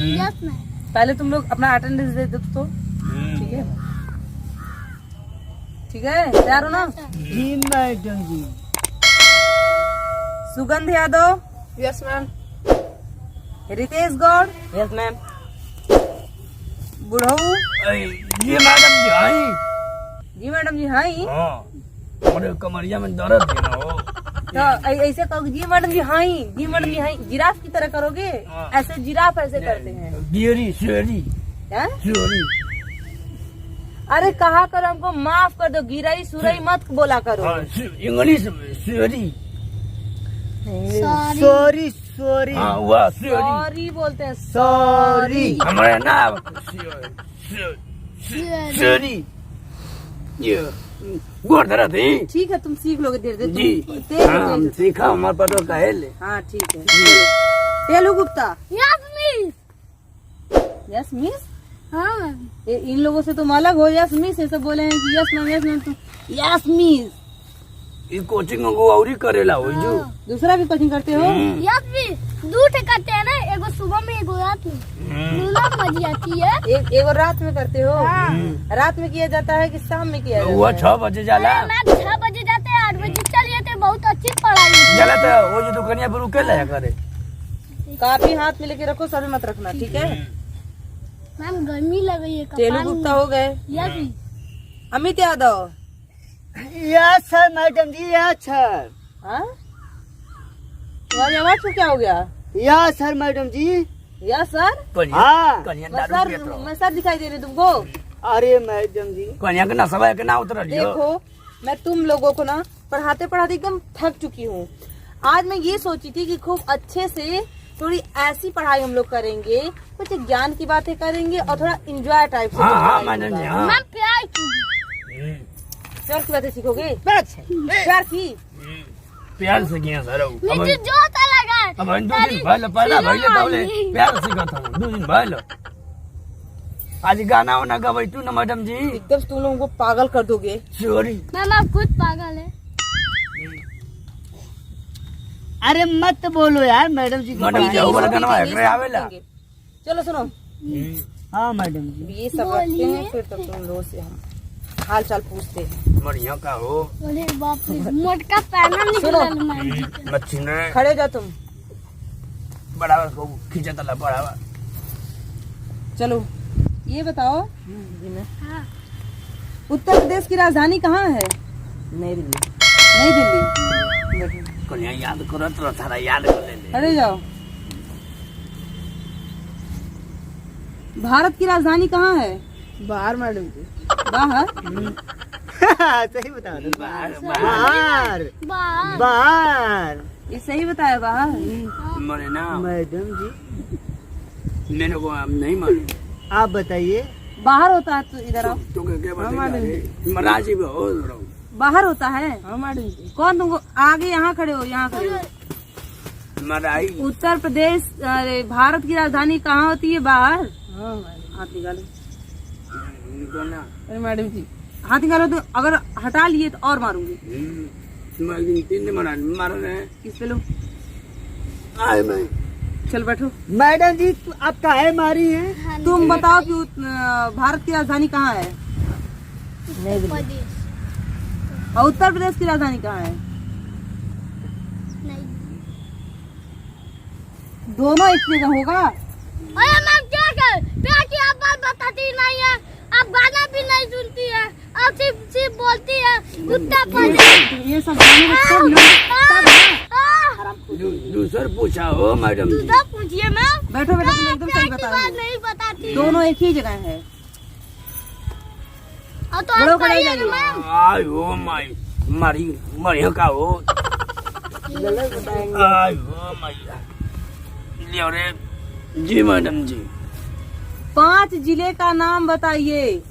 Yes ma'am. पहले तुम लोग अपना अटेंडेंस दे दो तो ठीक है। ठीक है, तैयार हो ना? जी मैडम जी। Sugandh Yadav, yes ma'am. Ritesh Gaur, yes ma'am. बुढ़ऊ, जी मैडम जी आई। जी मैडम जी हाँ ही। हाँ, हमारे कमरिया में दर्द है ना हो। तो ऐसे कहो जी मैडम जी हाँ ही, जी मैडम जी हाँ ही। जिराफ की तरह करोगे? हाँ। ऐसे जिराफ ऐसे करते हैं। गिरी शेरी क्या? शेरी। अरे कहा करो, हमको माफ कर दो, गिरई सुरई मत बोला करो। हाँ, इंग्लिश में शेरी। सॉरी। Sorry sorry. हाँ हुआ शेरी। सॉरी बोलते हैं, सॉरी। हमारे नाम शेरी। ये गोर धरा थी। ठीक है, तुम सीख लोगे धीरे धीरे। जी तेज हाँ, हो, हम तेज सीखा हमारे पास तो कहे ले। हो। हाँ ठीक है। तेलु Gupta, yes miss. Yes miss. हाँ मैम। इन लोगों से तुम अलग हो। यस मिस ऐसे बोले हैं कि यस मैम, यस मैम। तुम यस मिस। ये कोचिंग को और ही करेला हो जो। दूसरा भी कोचिंग करते हो? Yes miss. दो ठे करते हैं ना, एगो सुबह में एगो रात में। दोनों मजी आती है। एक और रात में करते हो? रात में किया जाता है कि शाम में किया जाता हुआ है? 6 बजे जाला। मैम 6 बजे जाते हैं, 8 बजे चलिए थे। बहुत अच्छी पढ़ाई है। जाला तो वो जो दुकानिया पर रुके लाया करे। काफी हाथ में लेके रखो, सभी मत रखना ठीक है? मैम गर्मी लग रही है। तेलु गुप्ता हो गए। Yes miss. Amit Yadav. Yes sir madam ji, yes sir. हाँ, तुम्हारी आवाज को क्या हो गया? Yes sir madam ji. Yes sir. हाँ मैं सर दिखाई दे रही तुमको? अरे मैडम जी कन्या के नसवा के ना उतर लियो। देखो, मैं तुम लोगों को ना पढ़ाते पढ़ाते एकदम थक चुकी हूँ। आज मैं ये सोची थी कि खूब अच्छे से थोड़ी ऐसी पढ़ाई हम लोग करेंगे, कुछ ज्ञान की बातें करेंगे और थोड़ा इंजॉय टाइप से। हाँ मैडम जी। हाँ मैम प्यार की। प्यार की बातें सीखोगे? प्यार की प्यार से किया सर। मुझे जो अच्छा लगा है। अब 2 दिन पहले भैले तौले प्यार से कहता हूँ। 2 दिन पहले आज गाना वाना गवाई तू ना मैडम जी। एकदम तुम लोगों को पागल कर दोगे। सॉरी। मैम आप खुद पागल है। अरे मत बोलो यार मैडम जी। मैडम जी वो वाला गाना है आवेला। चलो सुनो, हाँ मैडम जी। ये सब रखते हैं, फिर तो तुम लोगों से हम हाल चाल पूछते हैं। बढ़िया का हो। अरे बाप रे, मोटका पैनल निकला मैम जी। मच्छी ने खड़े जाओ तुम। बराबर को खींचा तला बराबर। चलो ये बताओ, हाँ। उत्तर प्रदेश की राजधानी कहाँ है? नई दिल्ली। नई दिल्ली। कन्या याद करो तो सारा याद कर ले। खड़े जाओ। भारत की राजधानी कहाँ है? बाहर मैडम जी। बाहर? सही बता दो। बाहर बाहर। बाहर। ये सही बताया, बाहर। मरे ना मैडम जी, मेरे को आप नहीं मालूम। आप बताइए। बाहर होता है तो इधर आओ। तो क्या बताइए? मराठी में हो बाहर होता है। हाँ मैडम जी। कौन तुमको आगे? यहाँ खड़े हो, यहाँ खड़े हो। मराठी। उत्तर प्रदेश, अरे भारत की राजधानी कहाँ होती है? बाहर। हाथ निकालो। अरे मैडम जी हाथ निकालो तो अगर हटा लिए तो और मारूंगी। मार रहे हैं किस पे लो? आए मैं। चल बैठो। मैडम जी आप काहे मारी है? तुम बताओ कि भारत की राजधानी कहाँ है? प्रदेश। और उत्तर प्रदेश की राजधानी कहाँ है? नहीं। दोनों एक जगह होगा। अरे मैम क्या कर? प्यार की आप बात बताती नहीं है, आप गाना भी नहीं सुनती है, आप सिर्फ बोलती है उत्तर प्रदेश। ये सब दूसर पूछा हो मैडम जी। दूसरा पूछिए मैम। बैठो बैठो, तुम एकदम सही प्यार की बता बात रही नहीं बताती। हो। दोनों एक ही जगह है। और तो बड़ों आप को ले कहिए ना जाइए। मैम। आय हो माई मारी बढ़िया का हो। आय हो माई लियो रे। जी मैडम जी। 5 जिले का नाम बताइए।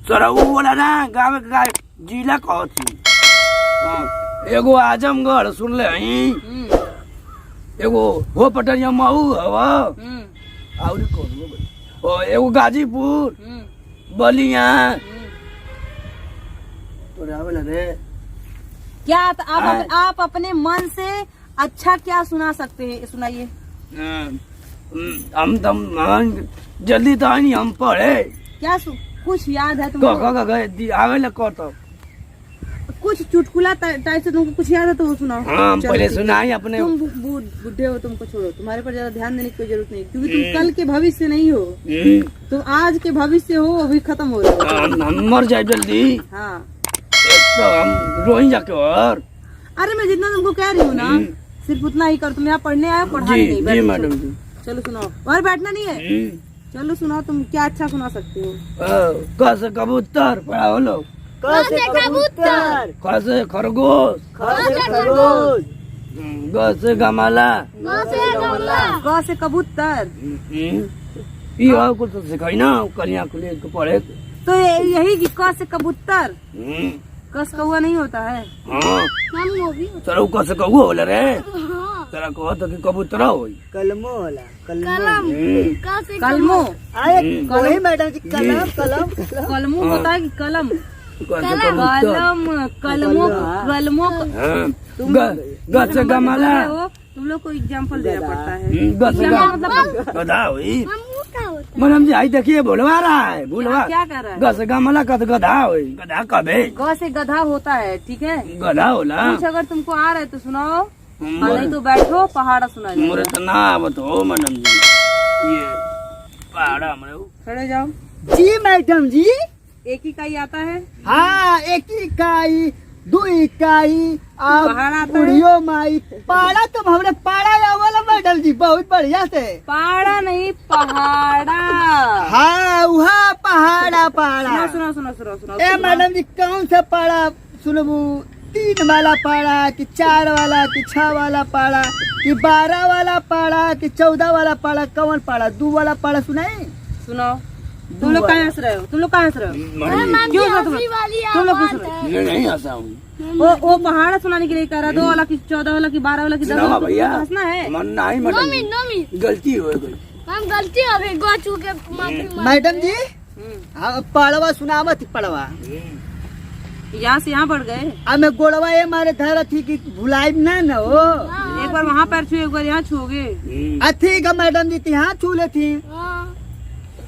सरऊ वाला ना गाँव का जिला कहो थी। एगो आजमगढ़ सुन ले। एगो हो पटरिया मऊ हवा। और कौन हो? एगो गाजीपुर, बलिया। तोरे आवेला रे क्या आप अपने मन से अच्छा क्या सुना सकते हैं, सुनाइए। हम तो जल्दी तो आई नहीं, हम पढ़े क्या कुछ याद है तुमको? आवे ल तो कुछ चुटकुला टाइप से तुमको कुछ याद है तो वो सुनाओ। हाँ, चलो, पहले ठीक है। सुनाई अपने। तुम बुढ़े हो, तुमको छोड़ो, तुम्हारे पर ज्यादा ध्यान देने की कोई जरूरत नहीं, क्योंकि तुम कल के भविष्य नहीं हो, तुम आज के भविष्य हो, अभी खत्म हो रहे हो। हम मर जाए जल्दी। हाँ, तो हम रोई जाके। और अरे मैं जितना तुमको कह रही हूँ ना, सिर्फ उतना ही कर। तुम यहाँ पढ़ने आए, पढ़ाने नहीं। जी बैठो, मैडम जी। चलो सुनाओ। और बैठना नहीं है, चलो सुनाओ। तुम क्या अच्छा सुना सकते हो? कैसे कबूतर पढ़ाओ लोग। कैसे कबूतर, कैसे खरगोश, कैसे खरगोश, कैसे गमाला, कैसे गमला, ग से कबूतर। ये कुछ तो सिखाई ना कलिया को लेके पढ़े। तो यही कि क से कबूतर, कस कौआ नहीं होता है। हाँ, हम वो भी चलो कैसे कौआ होला रे। हाँ, तेरा कहो तो कि कबूतरा होई। कलमो होला कलम, कैसे कलमो, आए वही मैडम जी कलम कलमो होता है कि कलम? कैसे कबूतर। कलम, कलमो, कलमो। कैसे गमाला, तुम लोग को एग्जाम्पल देना पड़ता है। कैसे मतलब गधा होई। हम वो क्या होता मैडम जी आई देखिए बोलवा रहा है, बोलवा। क्या कर रहा है? कैसे गमाला कद गधा होई। गधा कबे ग से गधा होता है, ठीक है। गधा होला। कुछ अगर तुमको आ रहा है तो सुनाओ, नहीं तो बैठो, पहाड़ा सुना जाओ। मोरे तो ना आवत हो मैडम जी। ये पहाड़ा हमरे खड़े जाओ। जी मैडम जी। एक ही का ही आता है। हाँ, एक इकाई, दो इकाई, पहाड़ा आता है? बुढ़ियो माई पाड़ा। तुम हमरे पाड़ा आवला मैडम जी, बहुत बढ़िया से। पहाड़ा नहीं, पहाड़ा। हाँ, वहाँ पहाड़ा पाड़ा। सुनो सुनो सुनो सुनो। ए मैडम जी, कौन सा पाड़ा सुनबू? 3 वाला पाड़ा कि 4 वाला कि 6 वाला पाड़ा कि 12 वाला पाड़ा कि 14 वाला पाड़ा? कौन पाड़ा? 2 वाला पाड़ा सुनाई? सुनाओ। तुम लोग कहाँ हंस रहे हो? तुम लोग कहाँ हंस रहे हो? मैडम क्यों हंस हंसी वाली तुम लोग आवाज कुछ है। जी। नहीं हंसा हूँ। वो पहाड़ा सुनाने के लिए कह रहा, 2 वाला की 14 वाला की 12 वाला की 10 ना वाला भैया, हंसना है। मन नहीं मैडम नमी जी। नमी गलती हो गई। हम गलती अभी गोचू के माफी मांग। मैडम जी, हाँ, पड़वा सुनावत पड़वा। यहाँ से यहाँ बढ़ गए। अब मैं गोड़वा ये मारे धर थी कि भुलाई ना न हो। एक बार वहाँ पैर छुए, एक बार यहाँ छुओगे। ठीक है मैडम जी, ती हाँ छू लेती। हाँ,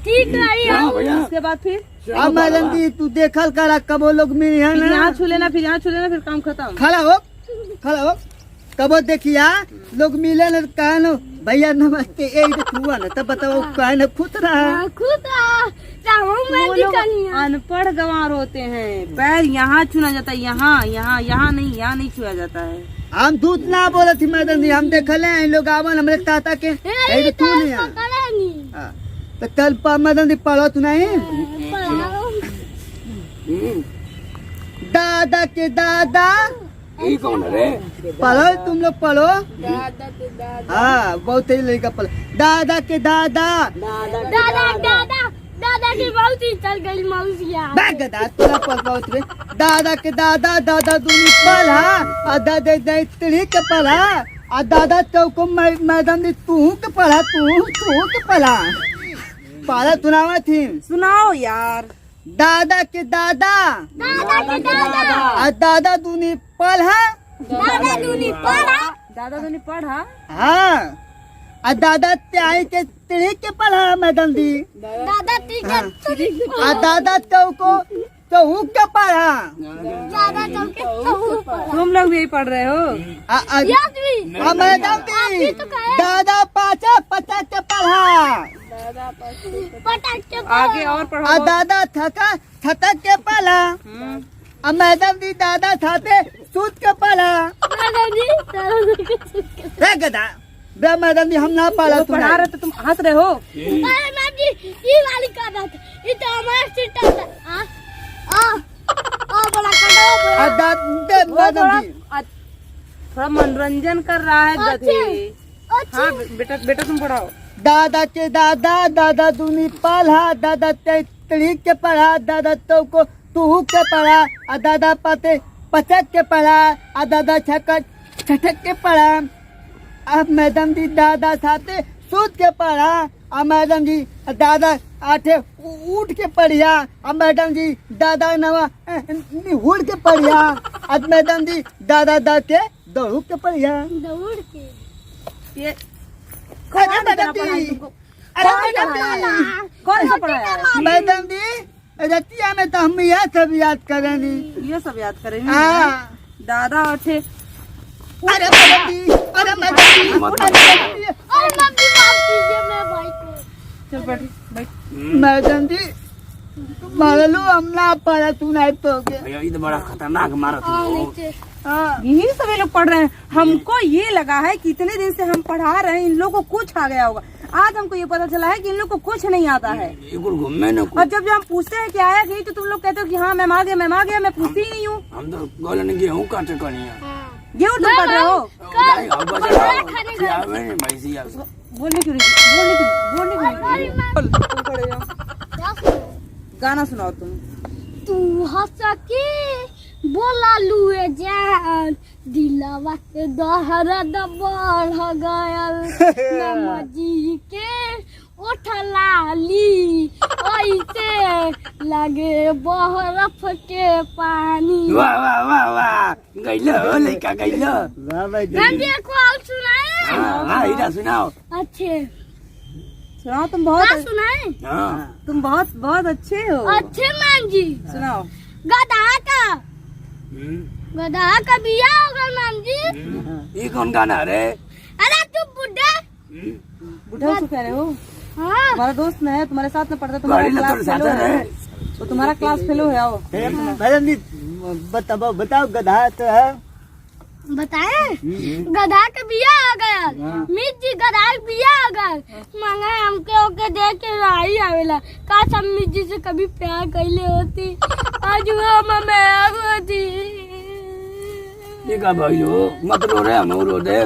ठीक रही है। हाँ भैया। उसके बाद फिर अब मैडम जी तू देखल करा कबो लोग मिली है फिर ना। यहाँ छू लेना, फिर यहाँ छू लेना, फिर काम खत्म। खड़ा हो कबो देखिया लोग मिले न कहा न भैया नमस्ते यही हुआ न, तब बताओ कहे न खुश रहा। हाँ, खुद हम वो लोग अनपढ़ गंवार होते हैं। पैर यहाँ छूना जाता है, यहाँ यहाँ यहाँ नहीं छुआ जाता है। हम दूध ना बोले थी मैडम जी, हम देखले हैं लोग आवन हमरे ताता के यही तू नहीं है। हाँ, तो कल मैडम जी पढ़ो तू नहीं? दादा के दादा ये कौन है रे? पढ़ो, तुम लोग पढ़ो। हाँ, बहुत ही लड़का पढ़ो। दादा के दादा, दादा की बहुत ही चल गई मौसिया। गदा तोरा पढ़ बहुत रे। दादा के दादा, दादा दूनी पढ़ा और दादा दैत्री के पढ़ा और दादा चौको मैडम जी तू के पढ़ा, तू के पढ़ा। पढ़ा सुनावा थी। सुनाओ यार। दादा के दादा, और दादा दूनी पढ़ा, दादा दूनी पढ़ा, दादा तो नहीं पढ़ा। हाँ, और दादा त्याई के तिड़ी के पढ़ा मैडम जी। दादा टीचर, और दादा चौको चौहू के पढ़ा। दादा चौके चौहू पढ़ा। तुम लोग भी यही पढ़ रहे हो? याद भी मैडम जी दादा पाचा पचा के पढ़ा, पटक के आगे और पढ़ो। और दादा थका थटक के पढ़ा, और मैडम जी दादा थाते सूत के पढ़ा। रे गदा बे मैडम जी हम ना पढ़ा, तो पढ़ा रहे तो तुम हंस रहे हो। अरे मैम जी ये वाली का बात ये तो हमारा सिस्टम है। बड़ा कटा और वो मैडम जी थोड़ा मनोरंजन कर रहा है गधे। हाँ बेटा तुम पढ़ाओ। दादा के दादा, दादा दूनी पढ़ा, दादा तड़ी के पढ़ा, दादा तो को तू के पढ़ा, और दादा पाते पचक के पढ़ा, और दादा छटक के पढ़ा। अब मैडम जी दादा साथे सूत के पढ़ा, और मैडम जी दादा आठे उठ के पढ़िया। अब मैडम जी दादा नवा निहुड़ के पढ़िया। अब मैडम जी दादा दा के दौड़ के पढ़िया। दौड़ के ये अरे मैडम जी, अरे मैडम जी, कौन सा पढ़ाया है? मैडम जी रतिया में तो हम यह सब याद करेंगे। ये सब याद करेंगे। हाँ। दादा उठे। अरे मैडम जी, अरे मैडम जी, मत अरे मैडम जी, और मम्मी माफ कीजिए मेरे भाई को। चल बैठ बैठ। मैडम जी मारलू हम ना पारा तू नहीं तो के। भैया ये तो बड़ा खतरनाक मारा हाँ तुम नीचे हाँ यही सब ये लोग पढ़ रहे हैं। हमको ये लगा है कि इतने दिन से हम पढ़ा रहे हैं, इन लोगों को कुछ आ गया होगा। आज हमको ये पता चला है कि इन लोग को कुछ नहीं आता है। ये कुल घूमने न और जब हम पूछते हैं कि आया नहीं, तो तुम लोग कहते हो कि हाँ मैम आ गया, मैम आ गया। मैं पूछती ही नहीं हूँ। हम तो गोलन गेहूं काटे कनिया गेहूँ तुम पढ़ रहे हो? नहीं अब बजा आवे नहीं भैंसी आ बोलने क्यों नहीं? बोलने क्यों नहीं? तुम खड़े जाओ। क्या सुनो? गाना सुनाओ तुम। तू हंस के बोला लुए जान दिलवा के दर्द बढ़ गयल मामा जी के उठलाली ऐसे लगे बर्फ के पानी। वाह वाह वाह वाह गइलो लइका गइलो मैम जी एक और सुनाए? हां इधर सुनाओ अच्छे सुनाओ। तुम क्या बहुत सुनाए? हां तुम बहुत बहुत अच्छे हो। अच्छे मैम जी। सुनाओ। गधा का बिया होगा मैम जी। ये कौन गाना रे अरे तू बुढ़ा। बुढ़ा उसको कह रहे हो? हाँ तुम्हारा दोस्त में है, तुम्हारे साथ में पढ़ता है, तुम्हारा गाड़ी क्लास तो फेलो साथ है। है तो तुम्हारा क्लास फेलो है। आओ मैडम जी बताओ बताओ गधा तो है। बताए गधा के बिया आ गया मित जी गधा के बिया आ गया मांगा हमके ओके देख के राही आवेला का सब मित जी से कभी प्यार कैले होती आज वो मम्मी होती। ये का भाई हो मत रो रे हम रो दे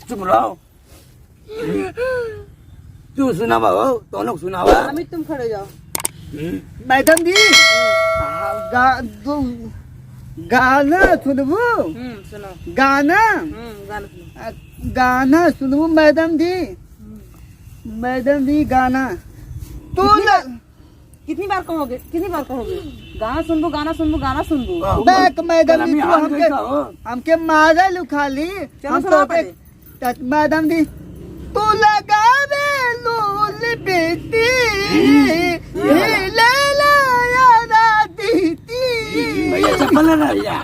चुप रहो तू सुनावा हो तो लोग सुनावा अमित तुम खड़े जाओ। मैडम जी गाना सुनबू सुनो। गाना गाना सुनो। गाना सुनबू मैडम जी। मैडम जी गाना तू कितनी बार कहोगे? कितनी बार कहोगे? गाना सुनबो, गाना सुनबो, गाना सुनबो। बैक मैडम जी तू हमके हो हमके मारल खाली चलो हम सुनाओ तो के मैडम जी तू लगावे लूल बेटी ले लाया दीती भैया चप्पल ना भैया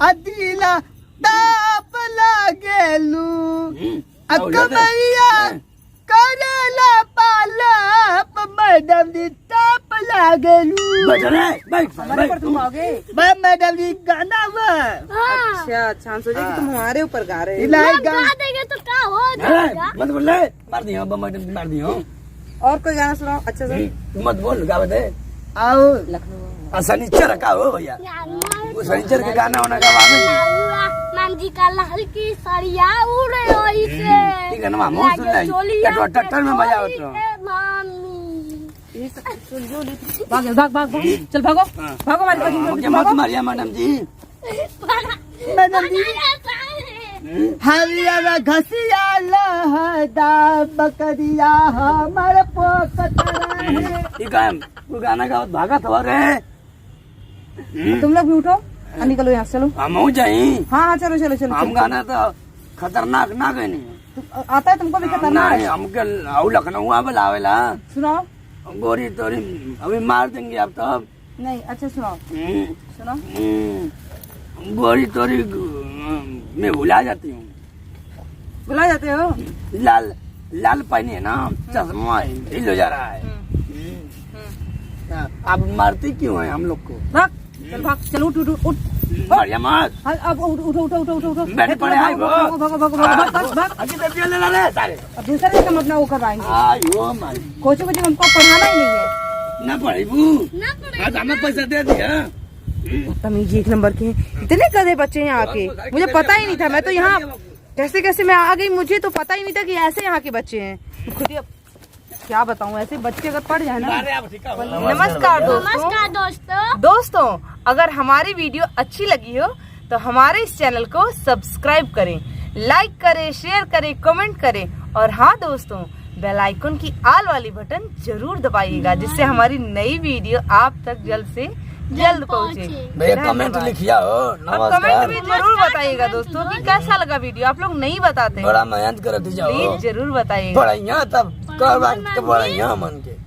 अदिला ताप लागेलू अकमैया करेला पालप मैडम जी ताप लागेलू बैठ रे बैठ हमारे पर तुम आओगे? मैडम जी गाना हुआ अच्छा चांस हो जाए कि तुम हमारे ऊपर गा रहे हो। इलाही गा गाना देंगे तो क्या हो जाएगा? मत बोल रे मार दियो मैडम मार दियो और कोई गाना सुनाओ अच्छा से। मत बोल गा दे आओ लखनऊ। शनिचर का हो भैया वो शनिचर के गाना होना का वामे मैम जी का लाल की सरिया उड़े ऐसे ठीक है ना मुंह सुन ले ट्रैक्टर में मजा आता ये सब सुन जो भाग भाग भाग भाग चल भागो भागो हमारी बाजू में मुझे मत मारिया मैडम जी मैडम जी हरियर घसिया लहदा बकरिया हमर पोसत ठीक है वो गाना का भागा था रे तुम लोग भी उठो और निकलो यहाँ से। चलो हम हो जाई हाँ हाँ चलो चलो चलो हम गाना तो खतरनाक ना गए आता है तुमको भी खतरनाक? नहीं हमके आउ लखनऊ आवेला आवेला सुनाओ। गोरी तोरी अभी मार देंगे आप तो नहीं अच्छा सुनाओ सुनाओ। गोरी तोरी मैं भुला जाती हूँ बुला जाते हो? लाल लाल पहनी है ना चश्मा ढील हो जा रहा है आप मारती क्यों है हम लोग को भाग चल भाग चल उठ उठ उठ बढ़िया मार हाँ, अब उठो उठो उठो उठो उठो बैठे पड़े हैं वो भागो भागो भागो भागो भाग भाग। अभी तो पियो लेना रे सारे अब दूसरा दिन हम अपना वो करवाएंगे। आयो मारी कोचो को हमको पढ़ाना ही नहीं है। ना पढ़ी बू ना पड़े आज हमें पैसा दे दिया तमीज एक नंबर के इतने गधे बच्चे यहाँ के मुझे पता ही नहीं था। मैं तो यहाँ कैसे कैसे मैं आ गई, मुझे तो पता ही नहीं था कि ऐसे यहाँ के बच्चे हैं। खुद ही अब क्या बताऊँ, ऐसे बच्चे अगर पढ़ जाए ना। नमस्कार नमस्कार दोस्तों। दोस्तों अगर हमारी वीडियो अच्छी लगी हो तो हमारे इस चैनल को सब्सक्राइब करें, लाइक करें, शेयर करें, कमेंट करें। और हाँ दोस्तों बेल आइकन की ऑल वाली बटन जरूर दबाइएगा, जिससे हमारी नई वीडियो आप तक जल्द से जल्द पहुँचे। भैया कमेंट लिखिया हो। और कमेंट नमस्कार। में जरूर बताइएगा दोस्तों कि कैसा लगा वीडियो। आप लोग नहीं बताते, बड़ा मेहनत करती जाओ। प्लीज जरूर बताइएगा। पढ़ाइया तब कब बढ़िया मन के।